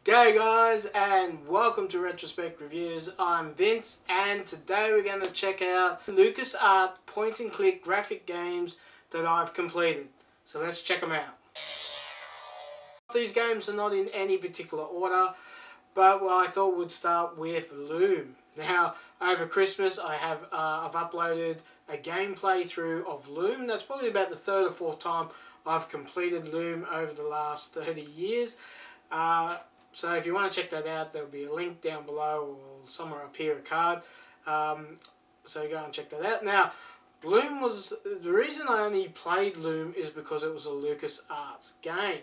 G'day guys, and welcome to Retrospectreviews. I'm Vince, and today we're going to check out Lucasarts point and click graphic games that I've completed. So let's check them out. These games are not in any particular order, but I thought we'd start with Loom. Now, over Christmas I've uploaded a gameplay through of Loom. That's probably about the third or fourth time I've completed Loom over the last 30 years. So if you want to check that out, there'll be a link down below or somewhere up here, a card. So go and check that out. Now, Loom was... The reason I only played Loom is because it was a Lucasarts game.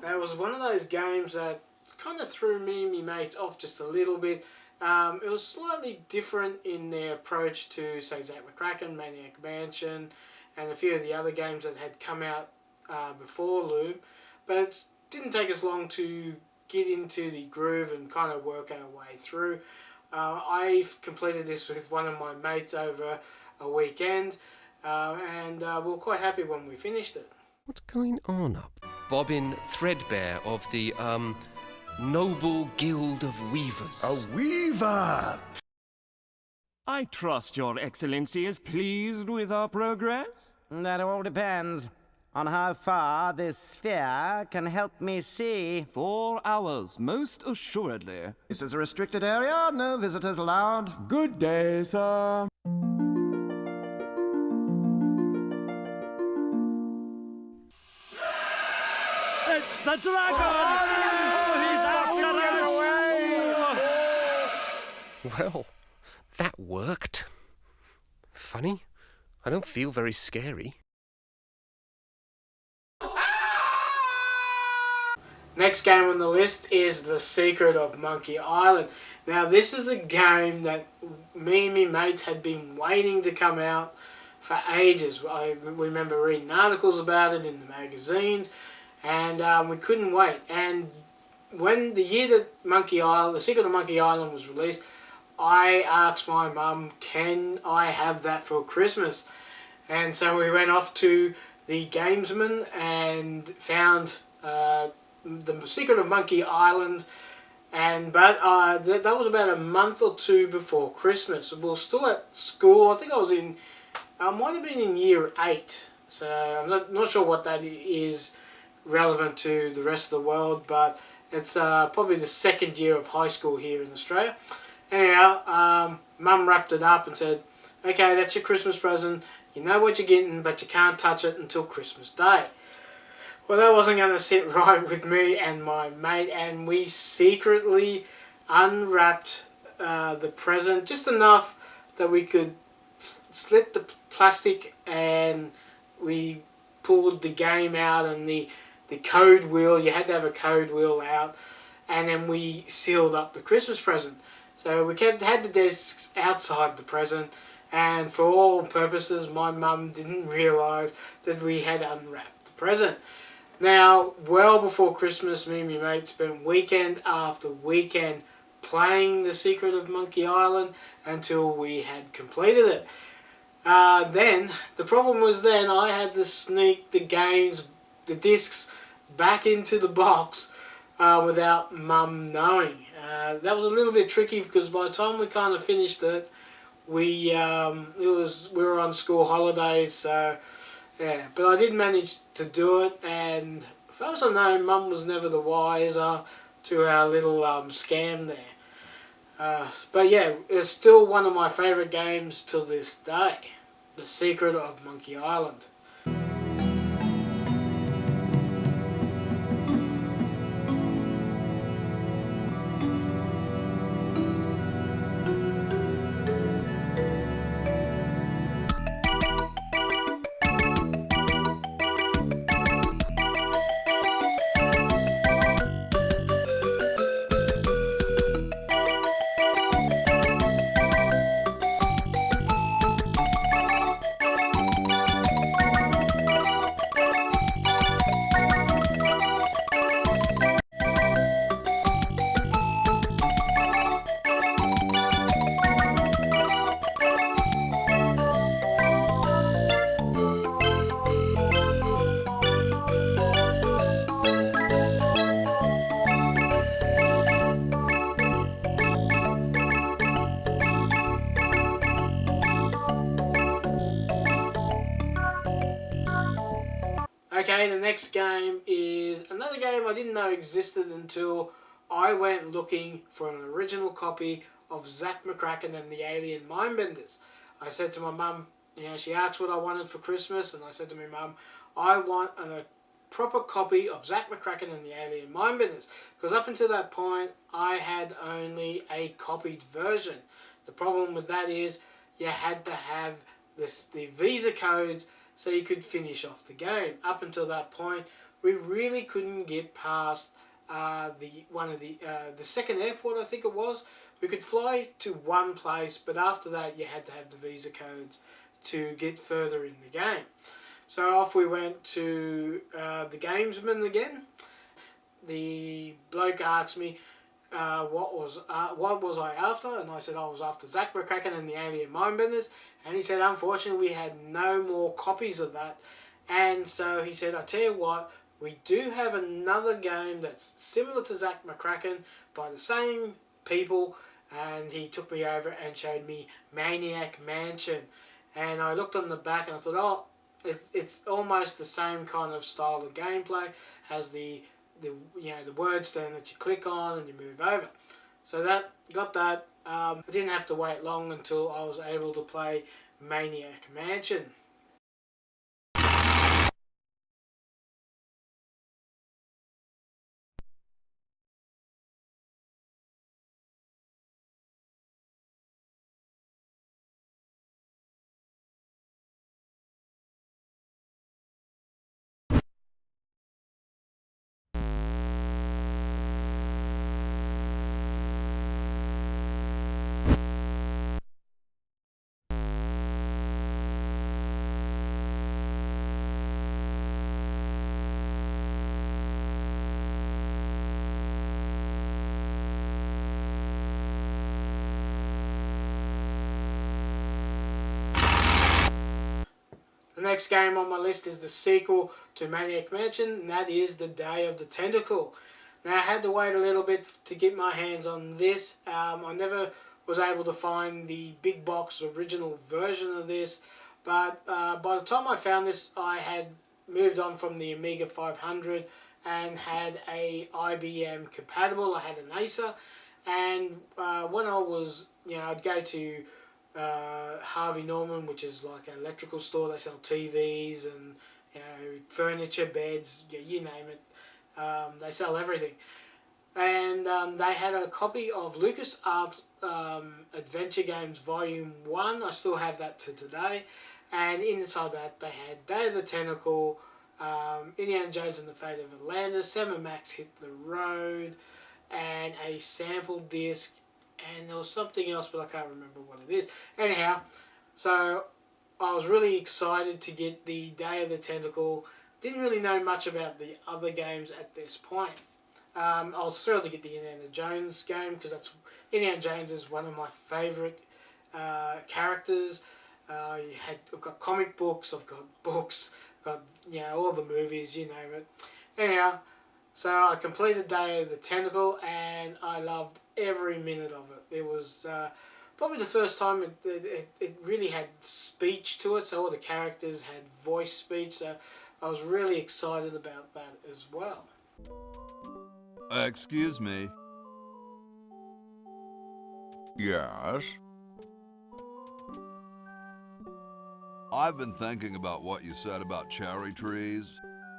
Now, it was one of those games that kind of threw me and my mates off just a little bit. It was slightly different in their approach to, say, Zac McCracken, Maniac Mansion, and a few of the other games that had come out before Loom. But it didn't take us long to get into the groove and kind of work our way through. I've completed this with one of my mates over a weekend, and we were quite happy when we finished it. What's going on up? Bobbin Threadbare of the, Noble Guild of Weavers. A weaver! I trust your excellency is pleased with our progress? That all depends on how far this sphere can help me see. 4 hours, most assuredly. This is a restricted area, no visitors allowed. Good day, sir. It's the dragon! He's after us! Well, that worked. Funny, I don't feel very scary. Next game on the list is The Secret of Monkey Island. Now, this is a game that me and my mates had been waiting to come out for ages. I remember reading articles about it in the magazines, and we couldn't wait. And when the year that The Secret of Monkey Island was released, I asked my mum, can I have that for Christmas? And so we went off to the Gamesman and found The Secret of Monkey Island, but that was about a month or two before Christmas. We were still at school. I think I might have been in year 8, so I'm not sure what that is relevant to the rest of the world, but it's probably the second year of high school here in Australia. Anyhow, Mum wrapped it up and said, okay, that's your Christmas present. You know what you're getting, but you can't touch it until Christmas Day. Well, that wasn't going to sit right with me and my mate, and we secretly unwrapped the present just enough that we could slit the plastic, and we pulled the game out and the code wheel. You had to have a code wheel out, and then we sealed up the Christmas present. So we had the discs outside the present, and for all purposes, my mum didn't realise that we had unwrapped the present. Now, well before Christmas, me and my mate spent weekend after weekend playing The Secret of Monkey Island until we had completed it. Then, the problem was I had to sneak the discs back into the box without Mum knowing. That was a little bit tricky because by the time we kind of finished it, we were on school holidays, so yeah. But I did manage to do it, and as far as I know, Mum was never the wiser to our little scam there. But yeah, it's still one of my favourite games till this day, The Secret of Monkey Island. Okay, the next game is another game I didn't know existed until I went looking for an original copy of Zac McCracken and the Alien Mindbenders. I said to my mum, she asked what I wanted for Christmas, and I said to my mum, I want a proper copy of Zac McCracken and the Alien Mindbenders, because up until that point I had only a copied version. The problem with that is you had to have the visa codes so you could finish off the game. Up until that point, we really couldn't get past the second airport, I think it was. We could fly to one place, but after that you had to have the visa codes to get further in the game. So off we went to the gamesman again. The bloke asked me what was I after, and I said I was after Zac McCracken and the Alien Mindbenders, and he said unfortunately we had no more copies of that, and so he said, I tell you what, we do have another game that's similar to Zac McCracken by the same people, and he took me over and showed me Maniac Mansion, and I looked on the back and I thought, oh, it's almost the same kind of style of gameplay, has the word stone that you click on and you move over. So that got that. I didn't have to wait long until I was able to play Maniac Mansion. The next game on my list is the sequel to Maniac Mansion, and that is The Day of the Tentacle. Now I had to wait a little bit to get my hands on this. I never was able to find the big box original version of this, but by the time I found this I had moved on from the Amiga 500 and had a IBM compatible. I had an Acer, and when I was, I'd go to Harvey Norman, which is like an electrical store. They sell TVs and furniture, beds, you name it. They sell everything. And they had a copy of Lucasarts Adventure Games Volume 1. I still have that to today. And inside that they had Day of the Tentacle, Indiana Jones and the Fate of Atlantis, Sam and Max Hit the Road, and a sample disc, and there was something else, but I can't remember what it is. Anyhow, so I was really excited to get the Day of the Tentacle. Didn't really know much about the other games at this point. I was thrilled to get the Indiana Jones game, because Indiana Jones is one of my favourite characters. I've got comic books, I've got books, I've got all the movies, you name it. Anyhow, so I completed Day of the Tentacle and I loved every minute of it. It was probably the first time it really had speech to it, so all the characters had voice speech, so I was really excited about that as well. Excuse me. Yes? I've been thinking about what you said about cherry trees.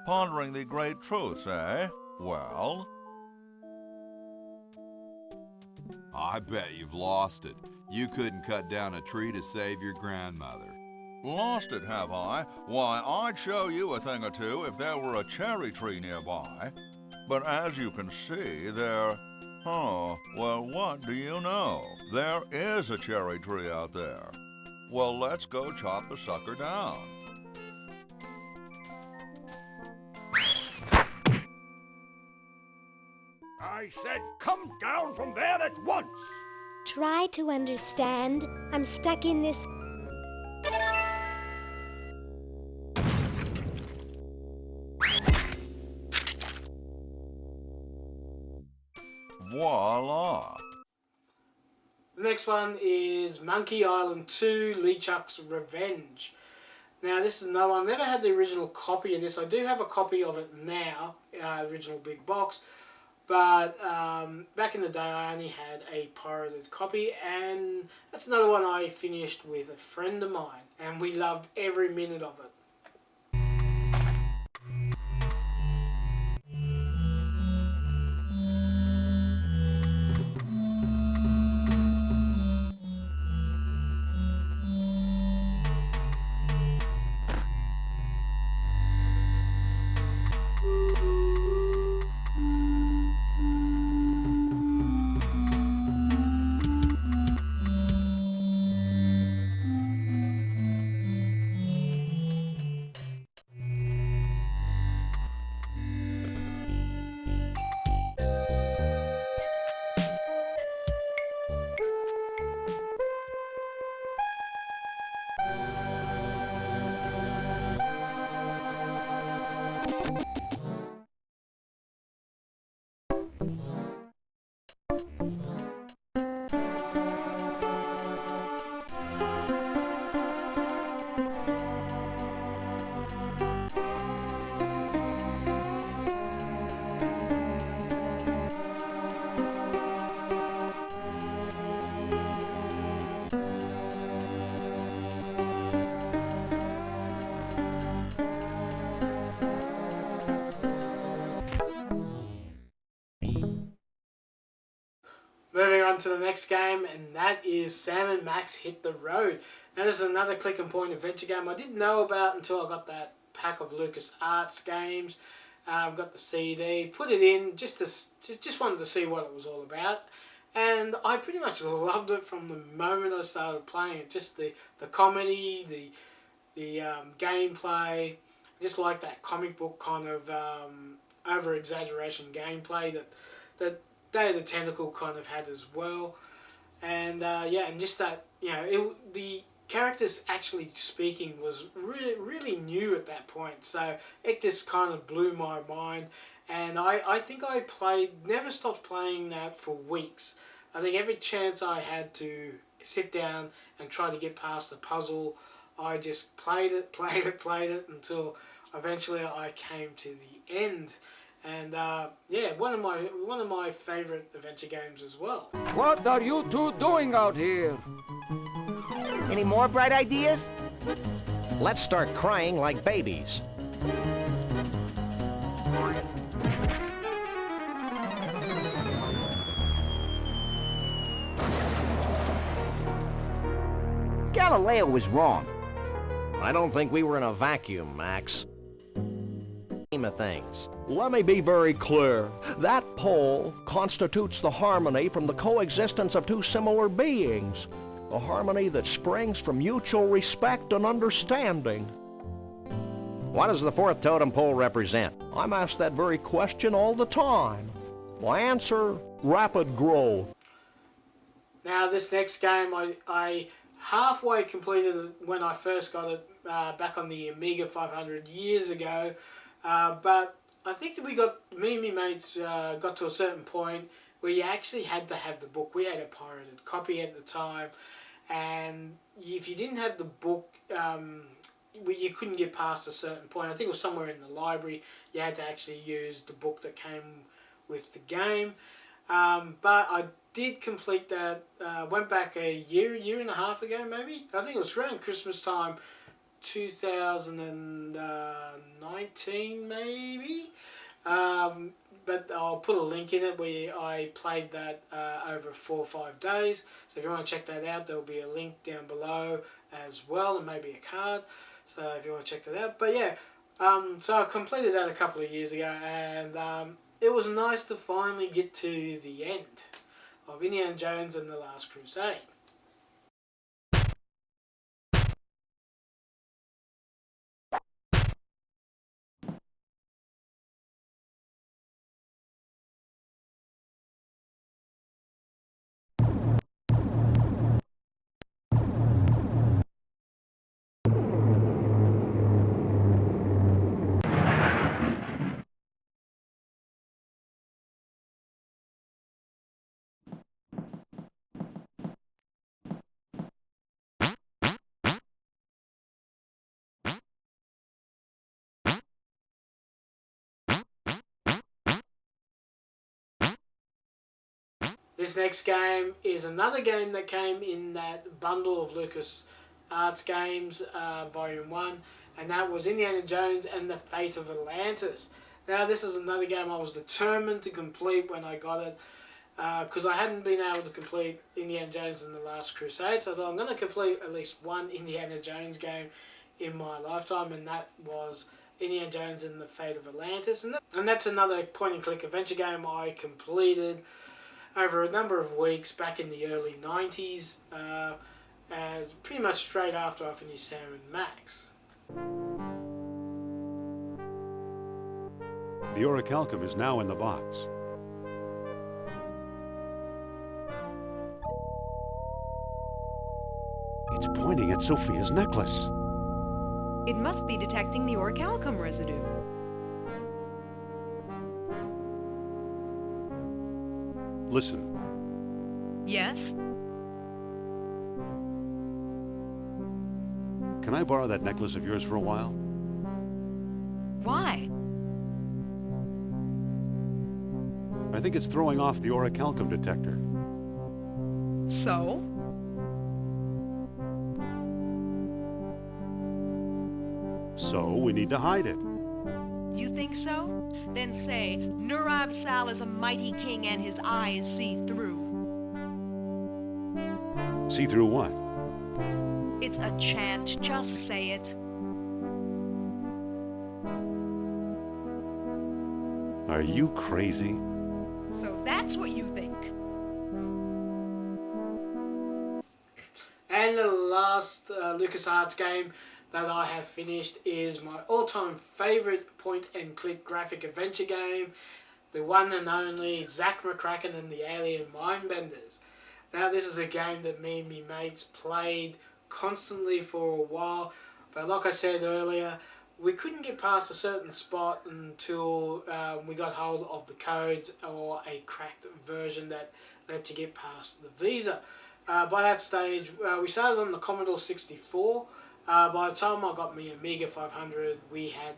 Pondering the great truths, eh? Well? I bet you've lost it. You couldn't cut down a tree to save your grandmother. Lost it, have I? Why, I'd show you a thing or two if there were a cherry tree nearby. But as you can see, Oh, well, what do you know? There is a cherry tree out there. Well, let's go chop the sucker down. I said come down from there at once! Try to understand. I'm stuck in this... Voila! The next one is Monkey Island 2 LeChuck's Revenge. Now this is another one. I never had the original copy of this. I do have a copy of it now, original big box. But back in the day I only had a pirated copy, and that's another one I finished with a friend of mine, and we loved every minute of it. Moving on to the next game, and that is Sam and Max Hit the Road. Now this is another click and point adventure game I didn't know about until I got that pack of Lucasarts games. Got the CD, put it in, just wanted to see what it was all about. And I pretty much loved it from the moment I started playing it. Just the comedy, the gameplay. Just like that comic book kind of over-exaggeration gameplay that Day of the Tentacle kind of had as well. And yeah, and just that, you know, the characters actually speaking was really new at that point. So it just kind of blew my mind. And I think I never stopped playing that for weeks. I think every chance I had to sit down and try to get past the puzzle, I just played it until eventually I came to the end. And yeah, one of my favorite adventure games as well. What are you two doing out here? Any more bright ideas? Let's start crying like babies. Galileo was wrong. I don't think we were in a vacuum, Max. Scheme of things. Let me be very clear. That pole constitutes the harmony from the coexistence of two similar beings. A harmony that springs from mutual respect and understanding. What does the fourth totem pole represent? I'm asked that very question all the time. My answer, rapid growth. Now this next game, I halfway completed it when I first got it back on the Amiga 500 years ago. But I think that me and my mates got to a certain point where you actually had to have the book. We had a pirated copy at the time, and if you didn't have the book, you couldn't get past a certain point. I think it was somewhere in the library. You had to actually use the book that came with the game. But I did complete that. Went back a year and a half ago, maybe. I think it was around Christmas time. 2019 maybe, but I'll put a link in it where I played that over 4 or 5 days. So if you want to check that out, there'll be a link down below as well, and maybe a card. So if you want to check that out, but yeah, so I completed that a couple of years ago, and it was nice to finally get to the end of Indiana Jones and the Last Crusade. This next game is another game that came in that bundle of Lucasarts Games Volume 1, and that was Indiana Jones and the Fate of Atlantis. Now this is another game I was determined to complete when I got it, because I hadn't been able to complete Indiana Jones and the Last Crusade, so I thought I'm going to complete at least one Indiana Jones game in my lifetime, and that was Indiana Jones and the Fate of Atlantis. And that's another point-and-click adventure game I completed over a number of weeks back in the early 90s, pretty much straight after I finished Sam and Max. The orichalcum is now in the box. It's pointing at Sophia's necklace. It must be detecting the orichalcum residue. Listen. Yes? Can I borrow that necklace of yours for a while? Why? I think it's throwing off the orichalcum detector. So? So we need to hide it. You think so? Then say, Nurab Sal is a mighty king and his eyes see through. See through what? It's a chant, just say it. Are you crazy? So that's what you think. And the last LucasArts game that I have finished is my all-time favourite point-and-click graphic adventure game, the one and only Zac McCracken and the Alien Mindbenders. Now this is a game that me and me mates played constantly for a while, but like I said earlier, we couldn't get past a certain spot until we got hold of the codes or a cracked version that let you get past the visa. By that stage, we started on the Commodore 64. By the time I got my Amiga 500, we had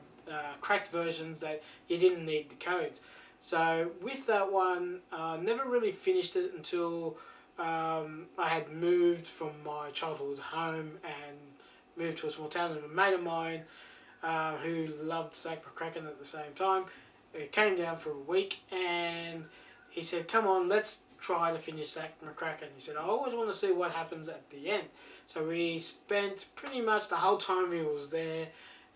cracked versions that you didn't need the codes. So with that one, never really finished it until I had moved from my childhood home and moved to a small town, and a mate of mine who loved Zac McCracken at the same time came down for a week, and he said, come on, let's try to finish Zac McCracken. He said, I always want to see what happens at the end. So we spent pretty much the whole time he was there,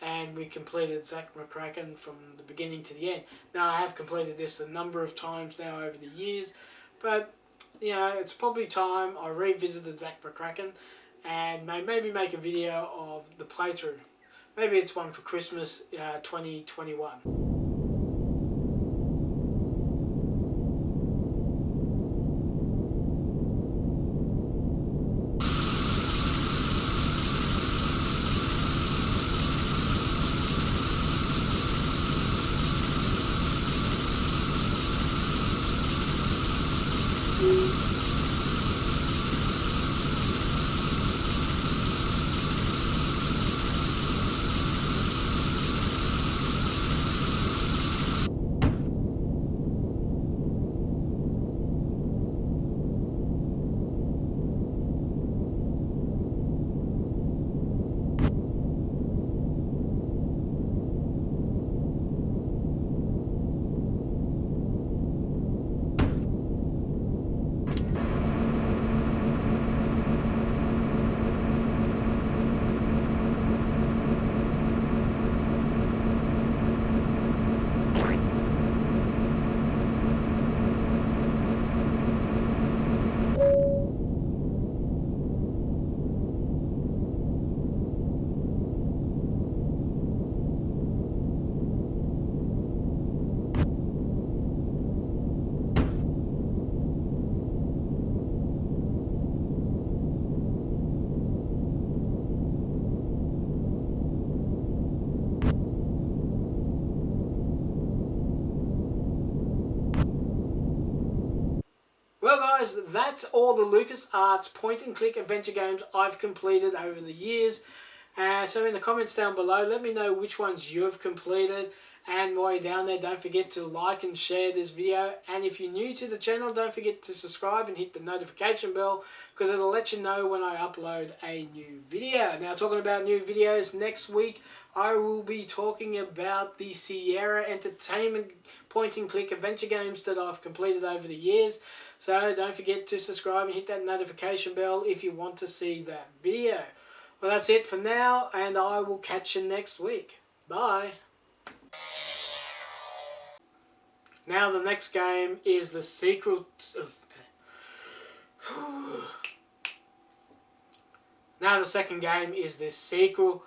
and we completed Zac McCracken from the beginning to the end. Now I have completed this a number of times now over the years, but you know, it's probably time I revisited Zac McCracken and maybe make a video of the playthrough. Maybe it's one for Christmas 2021. Well guys, that's all the LucasArts point-and-click adventure games I've completed over the years. So in the comments down below, let me know which ones you've completed And while you're down there, don't forget to like and share this video. And if you're new to the channel, don't forget to subscribe and hit the notification bell, because it'll let you know when I upload a new video. Now, talking about new videos, next week I will be talking about the Sierra Entertainment point-and-click adventure games that I've completed over the years. So don't forget to subscribe and hit that notification bell if you want to see that video. Well, that's it for now, and I will catch you next week. Bye. Now the next game is the sequel. Now the second game is this sequel.